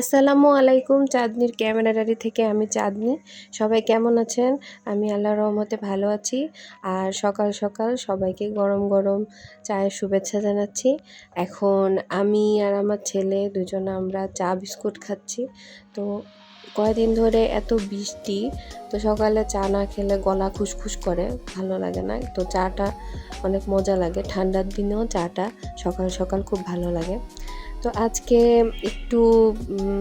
আসসালামু আলাইকুম। চাঁদনির camera diary থেকে আমি চাঁদনি। সবাই কেমন আছেন? আমি আল্লাহর রহমতে ভালো আছি। আর সকাল সকাল সবাইকে গরম গরম চায়ের শুভেচ্ছা জানাচ্ছি। এখন আমি আর আমার ছেলে দুজনে আমরা চা বিস্কুট খাচ্ছি। তো কয়দিন ধরে এত বৃষ্টি, তো সকালে চা না খেলে গলা খুসখুস করে, ভালো লাগে না। তো চাটা অনেক মজা লাগে, ঠান্ডার দিনেও চাটা সকাল সকাল খুব ভালো লাগে। তো আজকে একটু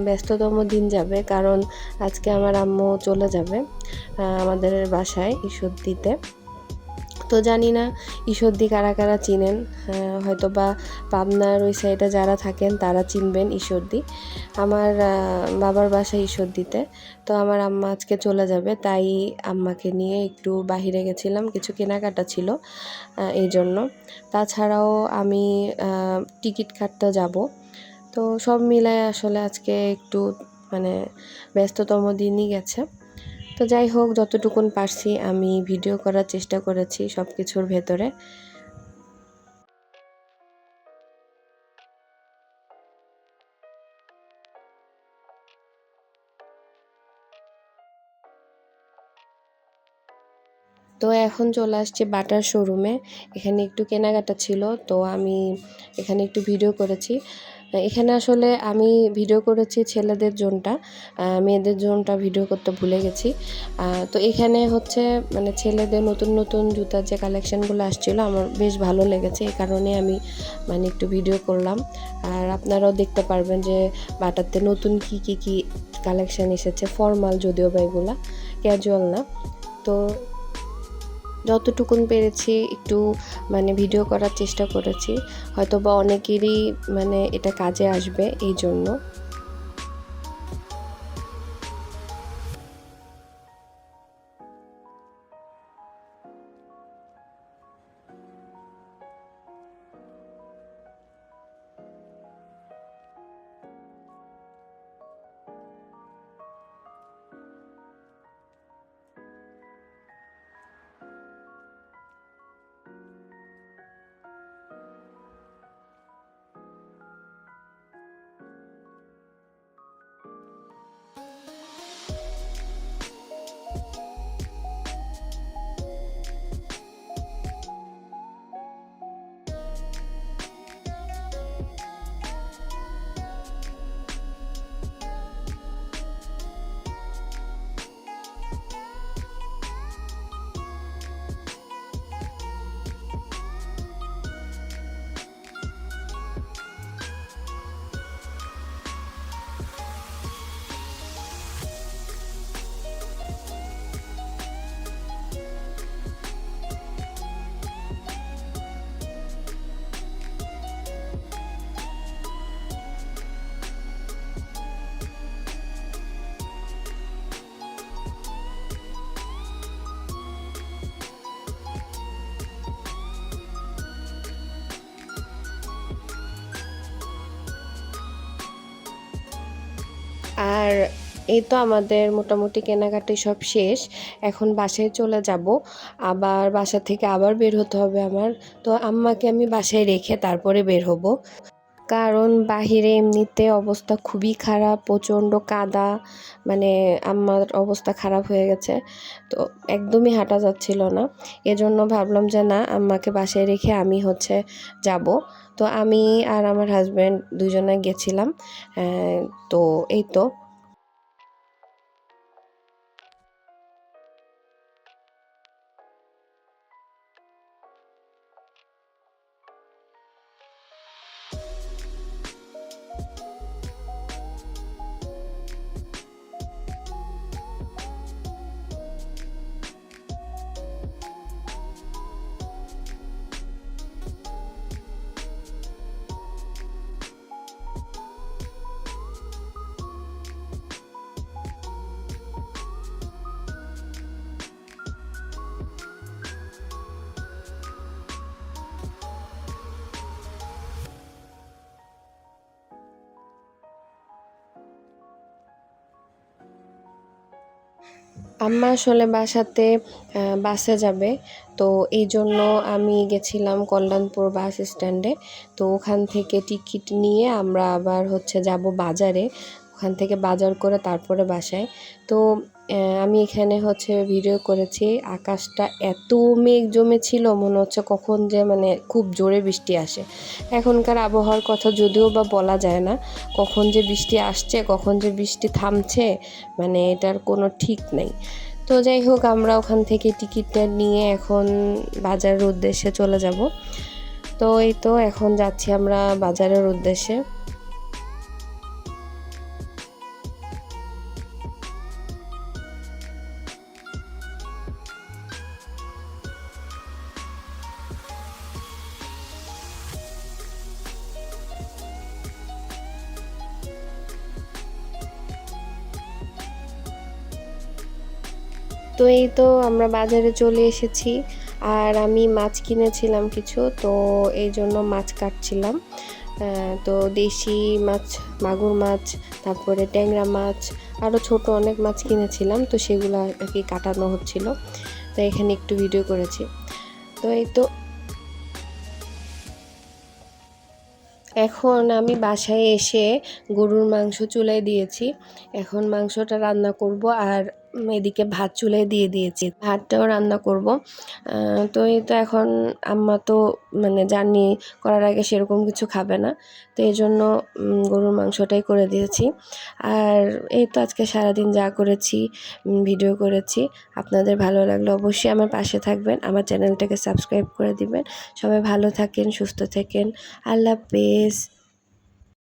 ব্যস্ততম দিন যাবে, কারণ আজকে আমার আম্মু চলে যাবে আমাদের বাসায় ঈশ্বরদীতে। তো জানি না ঈশ্বরদী কারা কারা চিনেন, হয়তো বা পাবনার ওই সাইডে যারা থাকেন তারা চিনবেন ঈশ্বরদী। আমার বাবার বাসা ঈশ্বরদীতে। তো আমার আম্মা আজকে চলে যাবে, তাই আম্মাকে নিয়ে একটু বাহিরে গেছিলাম, কিছু কেনাকাটা ছিল এই জন্য। তাছাড়াও আমি টিকিট কাটতে যাব। তো সব মিলায় আসলে আজকে একটু মানে ব্যস্ততম দিনই গেছে। তো যাই হোক, যতটুকুন পারছি আমি ভিডিও করার চেষ্টা করেছি সব কিছুর ভেতরে। তো এখন চলে আসছি বাটার শোরুমে। এখানে একটু কেনাকাটা ছিল, তো আমি এখানে একটু ভিডিও করেছি। এখানে আসলে আমি ভিডিও করেছি ছেলেদের জোনটা, মেয়েদের জোনটা ভিডিও করতে ভুলে গেছি। তো এখানে হচ্ছে মানে ছেলেদের নতুন নতুন জুতার যে কালেকশানগুলো আসছিলো আমার বেশ ভালো লেগেছে, এই কারণে আমি মানে একটু ভিডিও করলাম। আর আপনারাও দেখতে পারবেন যে বাটারতে নতুন কি কালেকশান এসেছে, ফর্মাল যদিও বা এগুলা, ক্যাজুয়াল না। তো যতটুকুন পেরেছি একটু মানে ভিডিও করার চেষ্টা করেছি, হয়তো বা অনেকেরই মানে এটা কাজে আসবে এই জন্য। আর এই তো আমাদের মোটামুটি কেনাকাটি সব শেষ। এখন বাসায় চলে যাব, আবার বাসা থেকে আবার বের হতে হবে আমার। তো আম্মাকে আমি বাসায় রেখে তারপরে বের হব, কারণ বাহিরে এমনিতে অবস্থা খুবই খারাপ, প্রচণ্ড কাদা। মানে আমার অবস্থা খারাপ হয়ে গেছে, তো একদমই হাঁটা যাচ্ছিল না। এজন্য ভাবলাম যে না, আম্মাকে বাসায় রেখে আমি হচ্ছে যাব। তো আমি আর আমার হাজব্যান্ড দুজনে গেছিলাম। তো এই তো। আম্মা আসলে বাসে যাবে, তো এই জন্য আমি গেছিলাম কল্যাণপুর বাস স্ট্যান্ডে। তো ওখান থেকে টিকিট নিয়ে আমরা আবার হচ্ছে যাব বাজারে। ওখান থেকে বাজার করে তারপরে বাসায়। তো আমি এখানে হচ্ছে ভিডিও করেছি, আকাশটা এত মেঘ জমেছিল মনে হচ্ছে কখন যে মানে খুব জোরে বৃষ্টি আসে। এখনকার আবহাওয়ার কথা যদিও বা বলা যায় না, কখন যে বৃষ্টি আসছে কখন যে বৃষ্টি থামছে মানে এটার কোনো ঠিক নেই। তো যাই হোক, আমরা ওখান থেকে টিকিটটা নিয়ে এখন বাজারের উদ্দেশ্যে চলে যাব। তো এই তো এখন যাচ্ছি আমরা বাজারের উদ্দেশ্যে। তো এই তো আমরা বাজারে চলে এসেছি, আর আমি মাছ কিনেছিলাম কিছু, তো এই জন্য মাছ কাটছিলাম। তো দেশি মাছ, মাগুর মাছ, তারপরে ট্যাংরা মাছ, আরও ছোট অনেক মাছ কিনেছিলাম, তো সেগুলো আর কি কাটানো হচ্ছিল। তো এখানে একটু ভিডিও করেছি। তো এই তো এখন আমি বাসায় এসে গরুর মাংস চুলায় দিয়েছি। এখন মাংসটা রান্না করব, আর এদিকে ভাত চুলায় দিয়ে দিয়েছি, ভাতটাও রান্না করব। তো এই তো এখন আম্মা তো মানে জার্নি করার আগে সেরকম কিছু খাবে না, তো এই জন্য গরুর মাংসটাই করে দিয়েছি। আর এই তো আজকে সারাদিন যা করেছি, ভিডিও করেছি। আপনাদের ভালো লাগলে অবশ্যই আমার পাশে থাকবেন, আমার চ্যানেলটাকে সাবস্ক্রাইব করে দিবেন। সবাই ভালো থাকেন, সুস্থ থাকেন। আল্লাহ হাফেজ।